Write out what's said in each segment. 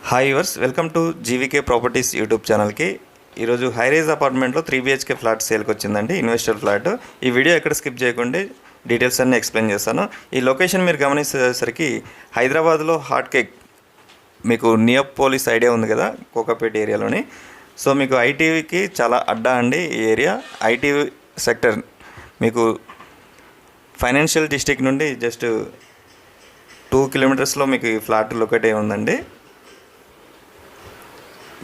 Hi yours, welcome to GVK properties YouTube ఛానల్కి. ఈరోజు హైరేజ్ అపార్ట్మెంట్లో 3 BHK ఫ్లాట్ సేల్కి వచ్చిందండి, ఇన్వెస్టర్ ఫ్లాట్. ఈ వీడియో ఎక్కడ స్కిప్ చేయకుండా డీటెయిల్స్ అన్నీ ఎక్స్ప్లెయిన్ చేస్తాను. ఈ లొకేషన్ మీరు గమనించేసరికి హైదరాబాద్లో హాట్ కేక్, మీకు నియోపోలిస్ ఐడియా ఉంది కదా, కోకాపేట ఏరియాలోని. సో మీకు ఐటీకి చాలా అడ్డా అండి ఈ ఏరియా. ఐటీ సెక్టర్ మీకు ఫైనాన్షియల్ డిస్ట్రిక్ట్ నుండి జస్ట్ 2 కిలోమీటర్స్లో మీకు ఈ ఫ్లాట్ లొకేట్ అయి ఉందండి.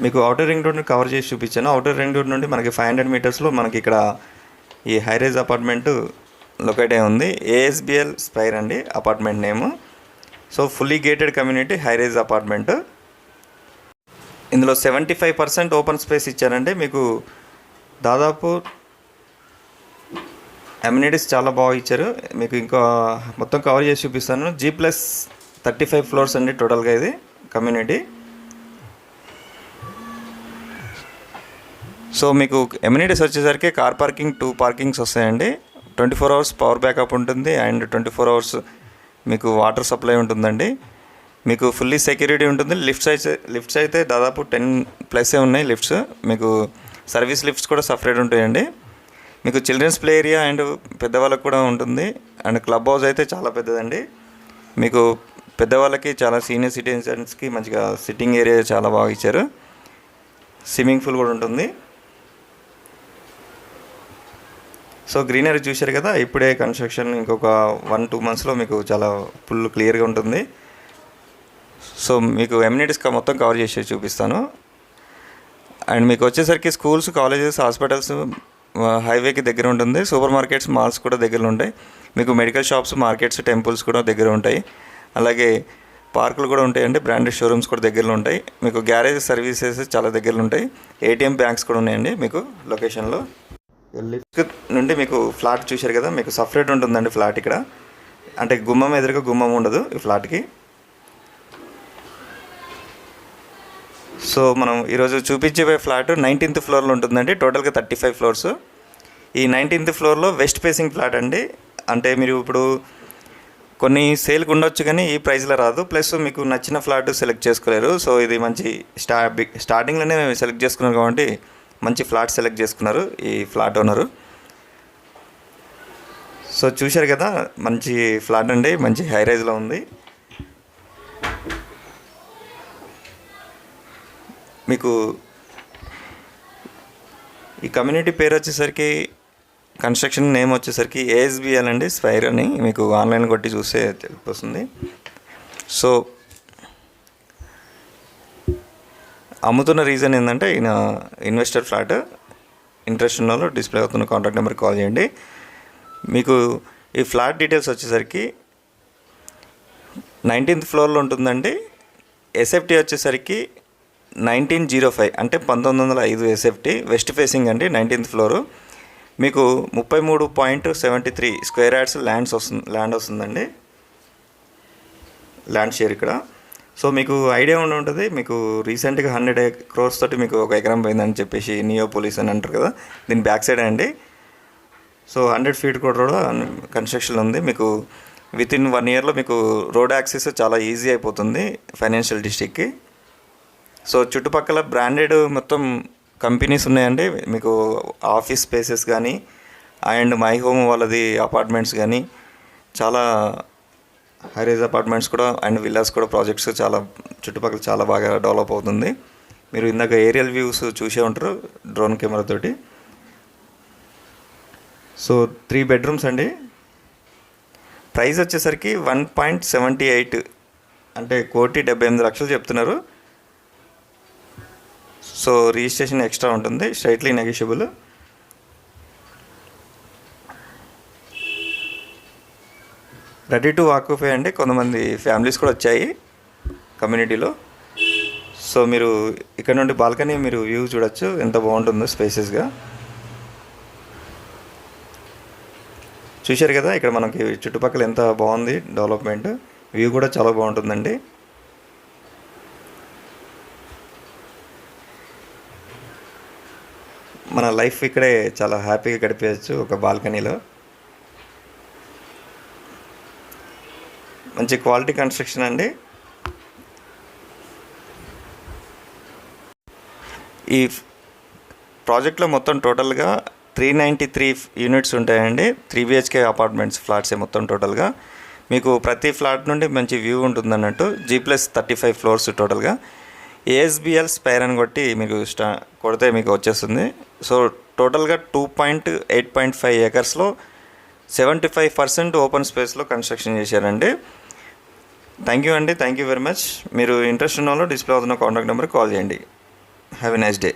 మీకు అవుటర్ రింగ్ రోడ్ని కవర్ చేసి చూపించాను. అవుటర్ రింగ్ రోడ్ నుండి మనకి 500 మీటర్స్లో మనకి ఇక్కడ ఈ హైరేజ్ అపార్ట్మెంట్ లొకేట్ అయి ఉంది. ఏఎస్బిఎల్ స్పైర్ అండి apartment name. So fully gated community high rise apartment. ఇందులో 75% ఓపెన్ స్పేస్ ఇచ్చారండి. మీకు దాదాపు అమ్యూనిటీస్ చాలా బాగా ఇచ్చారు. మీకు ఇంకా మొత్తం కవర్ చేసి చూపిస్తాను. G+35 ఫ్లోర్స్ అండి టోటల్గా ఇది కమ్యూనిటీ. సో మీకు ఎమ్యూనిటీస్ వచ్చేసరికి కార్ పార్కింగ్ 2 పార్కింగ్స్ వస్తాయండి. 24 అవర్స్ పవర్ బ్యాకప్ ఉంటుంది అండ్ 24 అవర్స్ మీకు వాటర్ సప్లై ఉంటుందండి. మీకు ఫుల్లీ సెక్యూరిటీ ఉంటుంది. లిఫ్ట్స్ అయితే దాదాపు 10+ ఉన్నాయి లిఫ్ట్స్. మీకు సర్వీస్ లిఫ్ట్స్ కూడా సపరేట్ ఉంటాయండి. మీకు చిల్డ్రన్స్ ప్లే ఏరియా అండ్ పెద్దవాళ్ళకి కూడా ఉంటుంది. అండ్ క్లబ్ హౌస్ అయితే చాలా పెద్దదండి. మీకు పెద్దవాళ్ళకి, చాలా సీనియర్ సిటిజన్స్కి మంచిగా సిట్టింగ్ ఏరియా చాలా బాగా ఇచ్చారు. స్విమ్మింగ్ పూల్ కూడా ఉంటుంది. సో గ్రీనరీ చూశారు కదా, ఇప్పుడే కన్స్ట్రక్షన్ ఇంకొక 1-2 మంత్స్లో మీకు చాలా ఫుల్ క్లియర్గా ఉంటుంది. సో మీకు ఎమ్యూనిటీస్ మొత్తం కవర్ చేసి చూపిస్తాను. అండ్ మీకు వచ్చేసరికి స్కూల్స్, కాలేజెస్, హాస్పిటల్స్ హైవేకి దగ్గర ఉంటుంది. సూపర్ మార్కెట్స్, మాల్స్ కూడా దగ్గరలో ఉంటాయి. మీకు మెడికల్ షాప్స్, మార్కెట్స్, టెంపుల్స్ కూడా దగ్గర ఉంటాయి. అలాగే పార్కులు కూడా ఉంటాయండి. బ్రాండెడ్ షోరూమ్స్ కూడా దగ్గరలో ఉంటాయి. మీకు గ్యారేజ్ సర్వీసెస్ చాలా దగ్గరలో ఉంటాయి. ఏటీఎం బ్యాంక్స్ కూడా ఉన్నాయండి మీకు లొకేషన్లో. లిఫ్ట్ నుండి మీకు ఫ్లాట్ చూశారు కదా, మీకు సపరేట్ ఉంటుందండి ఫ్లాట్ ఇక్కడ. అంటే గుమ్మం ఎదురుగా గుమ్మం ఉండదు ఈ ఫ్లాట్కి. సో మనం ఈరోజు చూపించే ఫ్లాట్ 19th ఫ్లోర్లో ఉంటుందండి. టోటల్గా 35 ఫ్లోర్స్. ఈ 19th ఫ్లోర్లో వెస్ట్ ఫేసింగ్ ఫ్లాట్ అండి. అంటే మీరు ఇప్పుడు కొన్ని సేల్కి ఉండొచ్చు కానీ ఈ ప్రైస్లో రాదు. ప్లస్ మీకు నచ్చిన ఫ్లాట్ సెలెక్ట్ చేసుకోలేరు. సో ఇది మంచి స్టార్టింగ్లోనే సెలెక్ట్ చేసుకున్నారు కాబట్టి మంచి ఫ్లాట్ సెలెక్ట్ చేసుకున్నారు ఈ ఫ్లాట్ ఓనరు. సో చూశారు కదా, మంచి ఫ్లాట్ అండి, మంచి హైరైజ్లో ఉంది. మీకు ఈ కమ్యూనిటీ పేరు వచ్చేసరికి, కన్స్ట్రక్షన్ నేమ్ వచ్చేసరికి ఏఎస్బిఎల్ అండి స్పైర్ అని. మీకు ఆన్లైన్ కొట్టి చూస్తే తెలిసిపోతుంది. సో అమ్ముతున్న రీజన్ ఏంటంటే, ఈయన ఇన్వెస్టర్ ఫ్లాట్. ఇంట్రెస్ట్ ఉన్న వాళ్ళు డిస్ప్లే అవుతున్న కాంటాక్ట్ నెంబర్కి కాల్ చేయండి. మీకు ఈ ఫ్లాట్ డీటెయిల్స్ వచ్చేసరికి 19th ఫ్లోర్లో ఉంటుందండి. ఎస్ఎఫ్టీ వచ్చేసరికి 1905 అంటే 1905 ఎస్ఎఫ్టీ. వెస్ట్ ఫేసింగ్ అండి 19th ఫ్లోరు. మీకు 33.73 స్క్వేర్ యార్డ్స్ ల్యాండ్ వస్తుందండి, ల్యాండ్ షేర్ ఇక్కడ. సో మీకు ఐడియా ఉంటుంది. మీకు రీసెంట్గా 100 crores తోటి మీకు 1 ఎకరం పోయిందని చెప్పేసి నియోపోలిస్ అని అంటారు కదా, దీని బ్యాక్ సైడ్ అండి. సో 100 feet కూడా కన్స్ట్రక్షన్ ఉంది. మీకు వితిన్ 1 yearలో మీకు రోడ్ యాక్సెస్ చాలా ఈజీ అయిపోతుంది ఫైనాన్షియల్ డిస్ట్రిక్ట్కి. సో చుట్టుపక్కల బ్రాండెడ్ మొత్తం కంపెనీస్ ఉన్నాయండి. మీకు ఆఫీస్ స్పేసెస్ కానీ అండ్ మై హోమ్ వాళ్ళది అపార్ట్మెంట్స్ కానీ, చాలా హైరేజ్ అపార్ట్మెంట్స్ కూడా అండ్ విల్లాస్ కూడా ప్రాజెక్ట్స్ చాలా చుట్టుపక్కల చాలా బాగా డెవలప్ అవుతుంది. మీరు ఇందాక ఏరియల్ వ్యూస్ చూసే ఉంటారు డ్రోన్ కెమెరాతోటి. సో 3 bedrooms అండి. ప్రైస్ వచ్చేసరికి 1.78 అంటే 1,78,00,000 చెప్తున్నారు. సో రిజిస్ట్రేషన్ ఎక్స్ట్రా ఉంటుంది, straightly negotiable. Ready to occupy అండి. కొంతమంది ఫ్యామిలీస్ కూడా వచ్చాయి కమ్యూనిటీలో. సో మీరు ఇక్కడ నుండి బాల్కనీ మీరు వ్యూ చూడొచ్చు, ఎంత బాగుంటుందో స్పేసెస్గా. చూశారు కదా, ఇక్కడ మనకి చుట్టుపక్కల ఎంత బాగుంది డెవలప్మెంట్. వ్యూ కూడా చాలా బాగుంటుందండి. మన లైఫ్ ఇక్కడే చాలా హ్యాపీగా గడిపేయచ్చు ఒక బాల్కనీలో. మంచి క్వాలిటీ కన్స్ట్రక్షన్ అండి. ఈ ప్రాజెక్ట్లో మొత్తం టోటల్గా 393 యూనిట్స్ ఉంటాయండి. 3 BHK అపార్ట్మెంట్స్ ఫ్లాట్సే మొత్తం టోటల్గా. మీకు ప్రతి ఫ్లాట్ నుండి మంచి వ్యూ ఉంటుంది అన్నట్టు. G+35 ఫ్లోర్స్ టోటల్గా. ASBL స్పైర్ అని కొట్టి మీకు కొడితే మీకు వచ్చేస్తుంది. సో టోటల్గా 8.5 ఏకర్స్లో 75% ఓపెన్ స్పేస్లో కన్స్ట్రక్షన్ చేశారండి. థ్యాంక్ యూ అండి, థ్యాంక్ యూ వెరీ మచ్. మీరు ఇంట్రెస్ట్ ఉన్న వాళ్ళు డిస్ప్లే అవుతున్న కాంటాక్ట్ నెంబర్కి కాల్ చేయండి. Have a nice day.